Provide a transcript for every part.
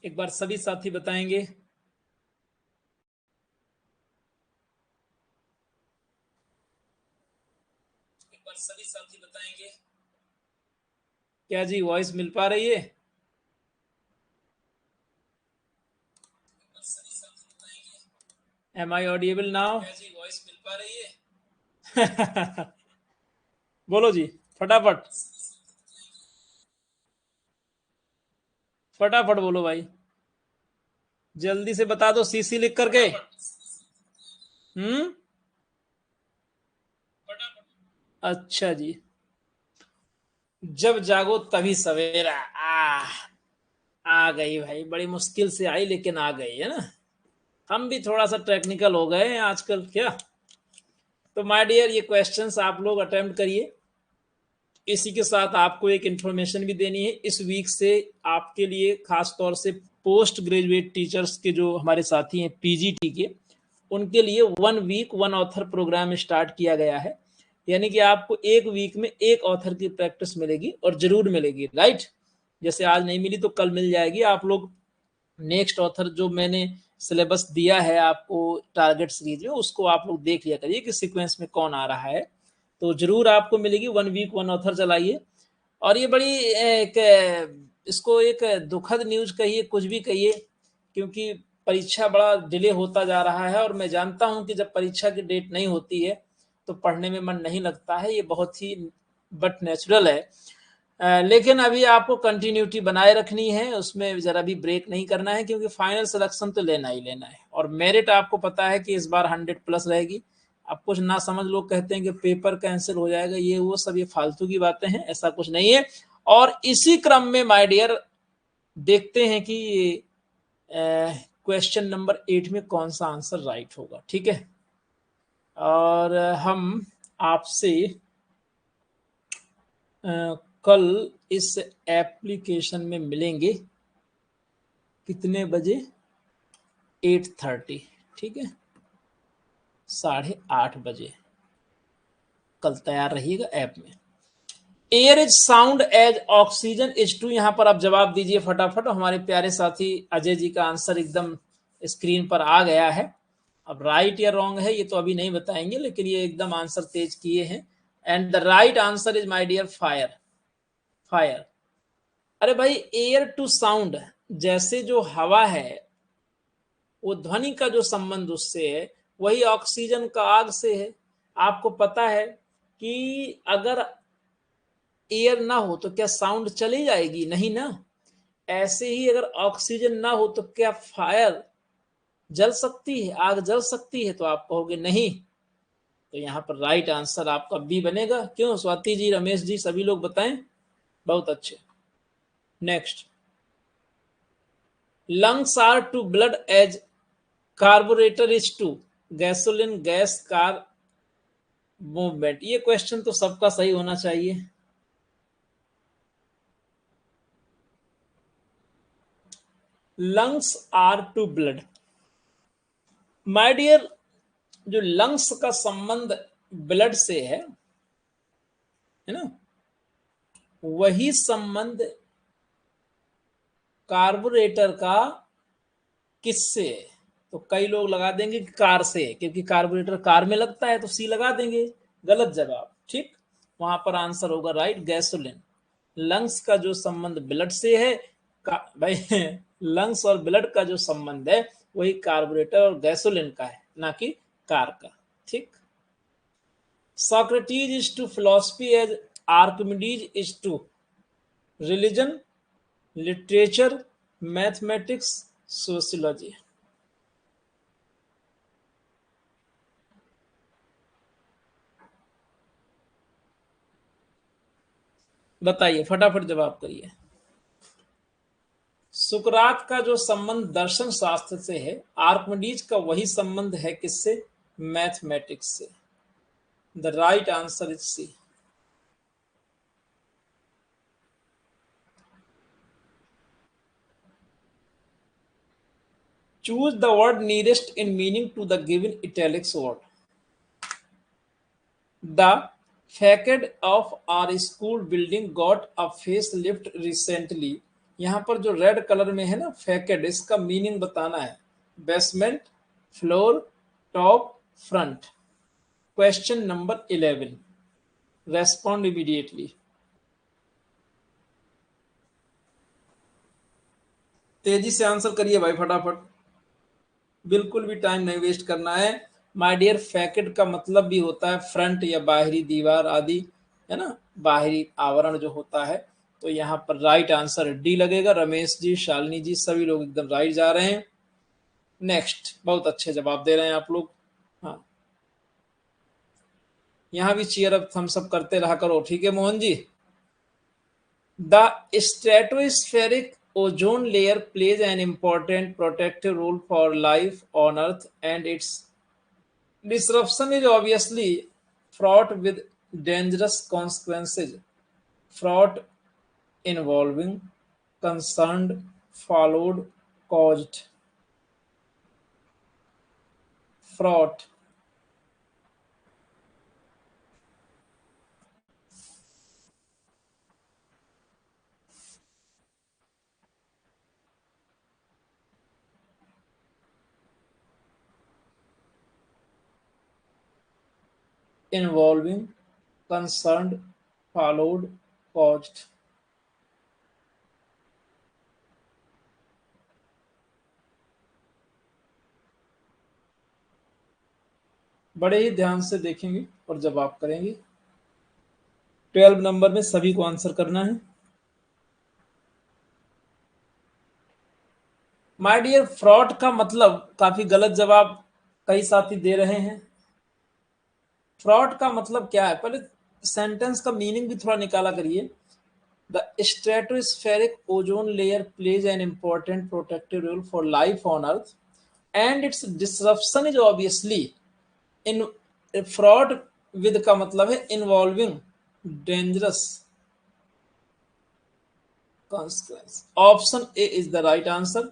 एक बार सभी साथी बताएंगे। एक बार सभी साथी बताएंगे क्या जी, वॉइस मिल पा रही है? एम आई ऑडिएबल नाउ? क्या जी, वॉइस मिल पा रही है? बोलो जी, फटाफट फटाफट बोलो भाई, जल्दी से बता दो सीसी लिख करके। हम्म। अच्छा जी। जब जागो तभी सवेरा। आ गई भाई, बड़ी मुश्किल से आई लेकिन आ गई है ना। हम भी थोड़ा सा टेक्निकल हो गए हैं आजकल क्या। तो माय डियर, ये क्वेश्चंस आप लोग अटेम्प्ट करिए। इसी के साथ आपको एक इंफॉर्मेशन भी देनी है। इस वीक से आपके लिए खास तौर से पोस्ट ग्रेजुएट टीचर्स के जो हमारे साथी हैं पीजीटी के, उनके लिए 1 वीक 1 ऑथर प्रोग्राम स्टार्ट किया गया है। यानी कि आपको एक वीक में एक ऑथर की प्रैक्टिस मिलेगी और जरूर मिलेगी, राइट। जैसे आज नहीं मिली तो कल मिल जाएगी। आप लोग नेक्स्ट ऑथर जो मैंने सिलेबस दिया है आपको टारगेट सीरीज में, उसको आप लोग देख लिया करिए कि सीक्वेंस में कौन आ रहा है, तो जरूर आपको मिलेगी। 1 वीक 1 ऑथर चलाइए। और ये बड़ी एक, इसको एक दुखद न्यूज कहिए, कुछ भी कहिए, क्योंकि परीक्षा बड़ा डिले होता जा रहा है। और मैं जानता हूं कि जब परीक्षा की डेट नहीं होती है तो पढ़ने में मन नहीं लगता है, ये बहुत ही बट नेचुरल है। लेकिन अभी आपको कंटिन्यूटी बनाए रखनी है, उसमें जरा भी ब्रेक नहीं करना है, क्योंकि फाइनल सिलेक्शन तो लेना ही लेना है। और मेरिट आपको पता है कि इस बार 100+ रहेगी। अब कुछ ना समझ लोग कहते हैं कि पेपर कैंसिल हो जाएगा, ये वो सब ये फालतू की बातें हैं, ऐसा कुछ नहीं है। और इसी क्रम में माय डियर देखते हैं कि क्वेश्चन नंबर 8 में कौन सा आंसर राइट होगा, ठीक है। और हम आपसे कल इस एप्लीकेशन में मिलेंगे कितने बजे? 8:30, ठीक है, 8:30 बजे। कल तैयार रहिएगा ऐप में। Air is sound as oxygen is to, यहां पर आप जवाब दीजिए फटाफट। हमारे प्यारे साथी अजय जी का आंसर एकदम स्क्रीन पर आ गया है। अब राइट या रॉन्ग है ये तो अभी नहीं बताएंगे, लेकिन ये एकदम आंसर तेज किए हैं। And the right answer is my dear fire. Fire. अरे भाई, एयर टू साउंड, जैसे जो हवा है वो ध्वनि का जो संबंध उससे है, वही ऑक्सीजन का आग से है। आपको पता है कि अगर एयर ना हो तो क्या साउंड चली जाएगी? नहीं ना। ऐसे ही अगर ऑक्सीजन ना हो तो क्या फायर जल सकती है, आग जल सकती है? तो आप कहोगे नहीं। तो यहाँ पर राइट आंसर आपका बी बनेगा। क्यों स्वाति जी, रमेश जी, सभी लोग बताएं। बहुत अच्छे। Next, lungs are to blood as carburettor is to gasoline gas car movement. ये क्वेश्चन तो सबका सही होना चाहिए। Lungs are to blood, my dear, जो लंग्स का संबंध ब्लड से है ना, वही संबंध कार्बोरेटर का किससे है? तो कई लोग लगा देंगे कि कार से है, क्योंकि कार्बोरेटर कार में लगता है, तो सी लगा देंगे। गलत जवाब, ठीक। वहां पर आंसर होगा राइट, गैसोलिन। लंग्स का जो संबंध ब्लड से है, भाई लंग्स और ब्लड का जो संबंध है वही कार्बोरेटर और गैसोलिन का है, ना कि कार का, ठीक। Socrates is to philosophy as Archimedes is to religion, literature, mathematics, sociology। बताइए, फटाफट जवाब करिए। सुकरात का जो संबंध दर्शन शास्त्र से है, आर्किमिडीज का वही संबंध है किससे? मैथमेटिक्स से। The right answer is C. Choose the word nearest in meaning to the given italics word. The facade of our school building got a facelift recently. यहाँ पर जो रेड कलर में है ना फैकेड, इसका मीनिंग बताना है। Basement, floor, top, front. Question number 11, respond immediately. तेजी से आंसर करिए भाई फटाफट, बिल्कुल भी टाइम नहीं वेस्ट करना है। माय डियर, फैकेट का मतलब भी होता है फ्रंट या बाहरी दीवार आदि, है ना, बाहरी आवरण जो होता है। तो यहाँ पर राइट आंसर डी लगेगा। रमेश जी, शालिनी जी, सभी लोग एकदम राइट जा रहे हैं। नेक्स्ट, बहुत अच्छे जवाब दे रहे हैं आप लोग। हाँ, यहाँ भी चीयर अप थम्स अप करते रहा करो, ठीक है Mohan ji. The stratospheric ozone layer plays an important protective role for life on Earth, and its disruption is obviously fraught with dangerous consequences. Fraught, involving, concerned, followed, caused. Fraught. Involving, concerned, followed, caused. बड़े ही ध्यान से देखेंगे और जवाब करेंगे। 12 number में सभी को आंसर करना है। माय डियर, फ्रॉड का मतलब काफी गलत जवाब कई साथी दे रहे हैं। फ्रॉड का मतलब क्या है, पहले सेंटेंस का मीनिंग भी थोड़ा निकाला करिए। The stratospheric ozone layer plays an important protective role for life on earth and its disruption is obviously in. Fraught with का मतलब है involving dangerous consequence. Option A is the right answer.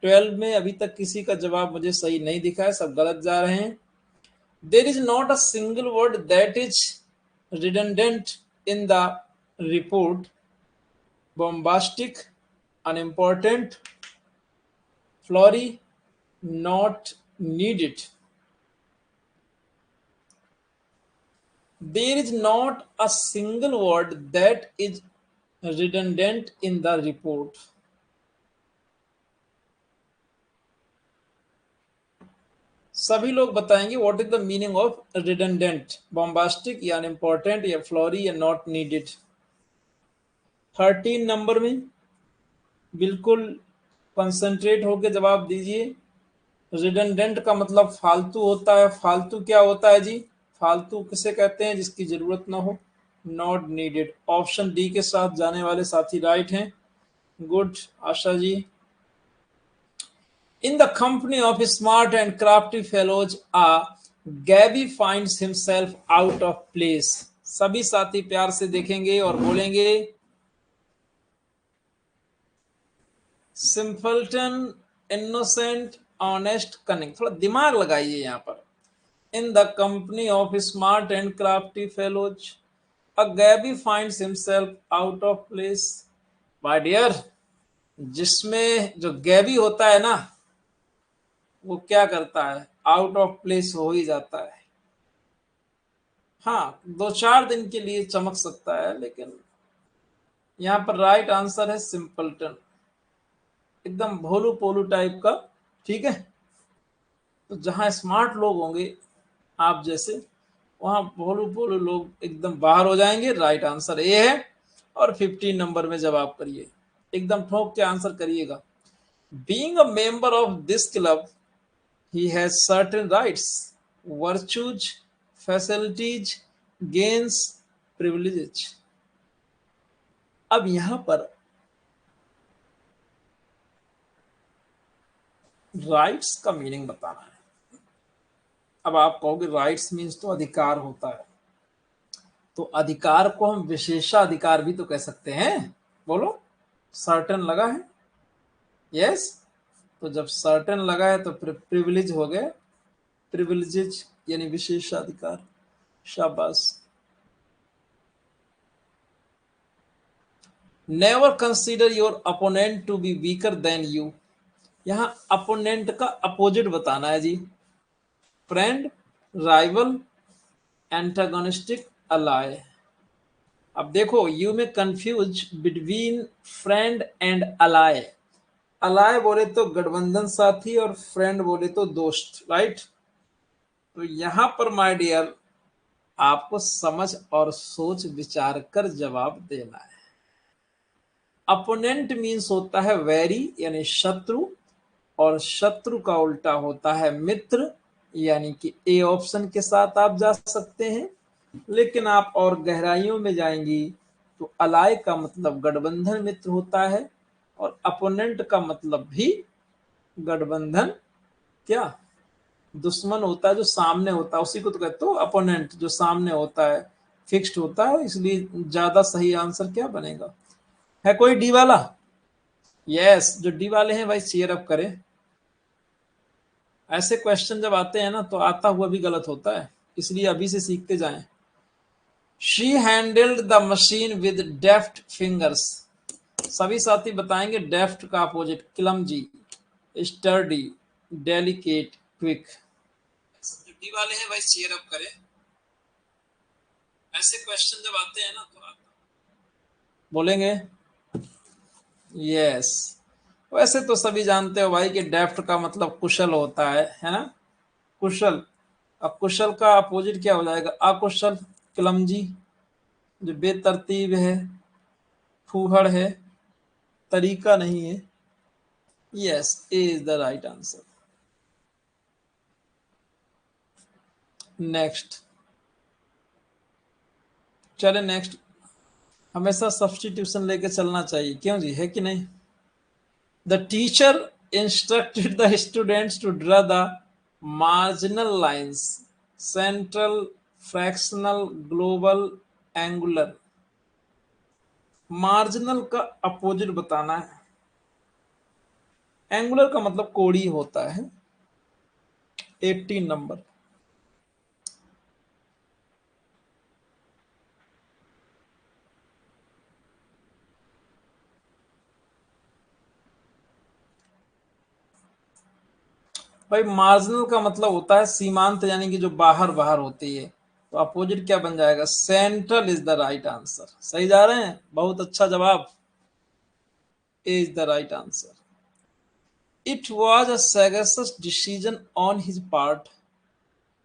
12 में अभी तक किसी का जवाब मुझे सही नहीं दिखा है, सब गलत जा रहे हैं। There is not a single word that is redundant in the report. Bombastic, unimportant, flowery, not needed. There is not a single word that is redundant in the report. सभी लोग बताएंगे what is the meaning of redundant, bombastic या unimportant या flori या not needed. 13 number में बिल्कुल concentrate होकर जवाब दीजिए। रिडंडेंट का मतलब फालतू होता है। फालतू क्या होता है जी? फालतू किसे कहते हैं? जिसकी जरूरत ना हो। Not needed. ऑप्शन डी के साथ जाने वाले साथी राइट हैं। Good Asha ji. In the company of smart and crafty fellows, a Gabby finds himself out of place. सभी साथी प्यार से देखेंगे और बोलेंगे सिंपल्टन, इनोसेंट, ऑनेस्ट, कनिंग। थोड़ा दिमाग लगाइए यहाँ पर। In the company of smart and crafty fellows, a gabby finds himself out of place. My dear, जिसमें जो गैबी होता है ना, वो क्या करता है? आउट ऑफ प्लेस हो ही जाता है। हाँ, 2-4 दिन के लिए चमक सकता है, लेकिन यहाँ पर राइट आंसर है सिंपलटन, एकदम भोलू पोलू टाइप का। ठीक है, तो जहां स्मार्ट लोग होंगे आप जैसे, वहां भोलू पोलू लोग एकदम बाहर हो जाएंगे। राइट आंसर ए है। और 15 नंबर में जवाब करिए, एकदम ठोक के आंसर करिएगा। Being a member of this club, he has certain rights, virtues, facilities, gains, privileges. अब यहां पर राइट्स का मीनिंग बताना है। अब आप कहोगे राइट्स मीन्स तो अधिकार होता है, तो अधिकार को हम विशेषाधिकार भी तो कह सकते हैं। बोलो, सर्टन लगा है? यस। तो जब सर्टन लगा है तो प्रिविलेज हो गए, प्रिविलेजेज यानी विशेषाधिकार। शाबाश। Never consider your opponent to be weaker than you. यहां अपोनेंट का अपोजिट बताना है जी। Friend, rival, antagonistic, ally. अब देखो, you may confuse between friend and ally. Ally बोले तो गठबंधन साथी और फ्रेंड बोले तो दोस्त, राइट। तो यहां पर माय डियर आपको समझ और सोच विचार कर जवाब देना है। अपोनेंट मीन्स होता है वैरी यानी शत्रु, और शत्रु का उल्टा होता है मित्र, यानी कि ए ऑप्शन के साथ आप जा सकते हैं। लेकिन आप और गहराइयों में जाएंगी तो अलाय का मतलब गठबंधन मित्र होता है, और अपोनेंट का मतलब भी गठबंधन क्या, दुश्मन होता है, जो सामने होता है, उसी को तो कहते हो अपोनेंट, जो सामने होता है, फिक्स्ड होता है। इसलिए ज्यादा सही आंसर क्या बनेगा? है कोई डी वाला? यस, जो डी वाले हैं भाई चीयर अप करें। ऐसे क्वेश्चन जब आते हैं ना तो आता हुआ भी गलत होता है, इसलिए अभी से सीखते जाएं। She handled the machine with deft fingers. सभी साथी बताएंगे डेफ्ट का opposite clumsy, sturdy, delicate, quick. जो डी वाले हैं भाई चीयर अप करें। ऐसे क्वेश्चन जब आते हैं ना तो बोलेंगे यस। वैसे तो सभी जानते हो भाई कि डेफ्ट का मतलब कुशल होता है ना, कुशल। अब कुशल का अपोजिट क्या हो जाएगा? अकुशल, क्लमजी, जो बेतरतीब है, फूहड़ है, तरीका नहीं है। Yes, A is the right answer. Next, चले नेक्स्ट। हमेशा सब्स्टिट्यूशन लेके चलना चाहिए, क्यों जी, है कि नहीं? The teacher instructed the students to draw the marginal lines, central, fractional, global, angular. Marginal का अपोजिट बताना है। एंगुलर का मतलब कोड़ी होता है। 18 नंबर। भाई मार्जिनल का मतलब होता है सीमांत, यानी कि जो बाहर बाहर होती है। तो अपोजिट क्या बन जाएगा? Central is the right answer. सही जा रहे हैं, बहुत अच्छा जवाब, A is the right answer. It was a sagacious decision on his part.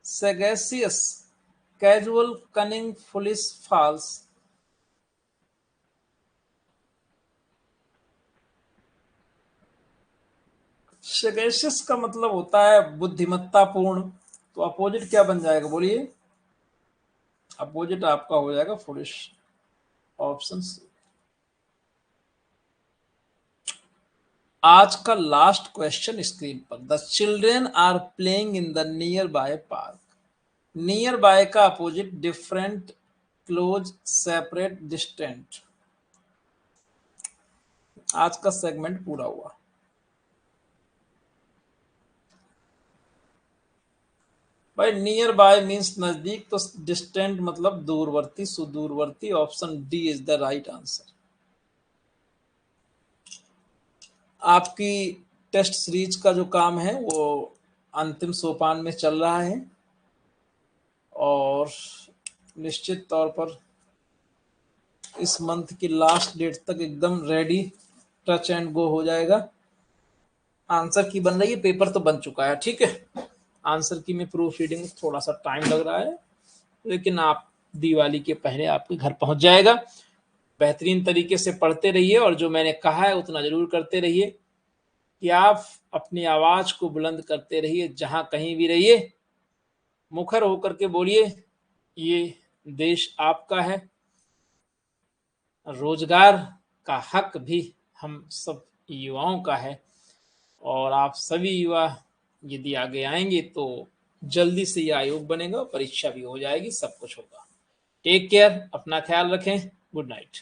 Sagacious, casual, cunning, foolish, false. Sagacious का मतलब होता है बुद्धिमत्तापूर्ण। तो अपोजिट क्या बन जाएगा बोलिए? अपोजिट आपका हो जाएगा फुलिश, ऑप्शन सी। आज का लास्ट क्वेश्चन स्क्रीन पर। The children are playing in the nearby park. Nearby का opposite different, close, separate, distant. आज का सेगमेंट पूरा हुआ। भाई नियर बाय मीन्स नजदीक, तो डिस्टेंट मतलब दूरवर्ती, सुदूरवर्ती। Option D is the right answer. आपकी टेस्ट सीरीज का जो काम है वो अंतिम सोपान में चल रहा है, और निश्चित तौर पर इस मंथ की लास्ट डेट तक एकदम रेडी, टच एंड गो हो जाएगा। आंसर की बन रही है, पेपर तो बन चुका है, ठीक है। आंसर की में प्रूफ रीडिंग थोड़ा सा टाइम लग रहा है, लेकिन आप दिवाली के पहले आपके घर पहुंच जाएगा। बेहतरीन तरीके से पढ़ते रहिए, और जो मैंने कहा है उतना जरूर करते रहिए कि आप अपनी आवाज को बुलंद करते रहिए, जहां कहीं भी रहिए। मुखर होकर के बोलिए, ये देश आपका है। रोजगार का हक भी हम सब युवाओं का है, और आप सभी युवा यदि आगे आएंगे तो जल्दी से ये आयोग बनेगा, परीक्षा भी हो जाएगी, सब कुछ होगा। टेक केयर, अपना ख्याल रखें। Good night.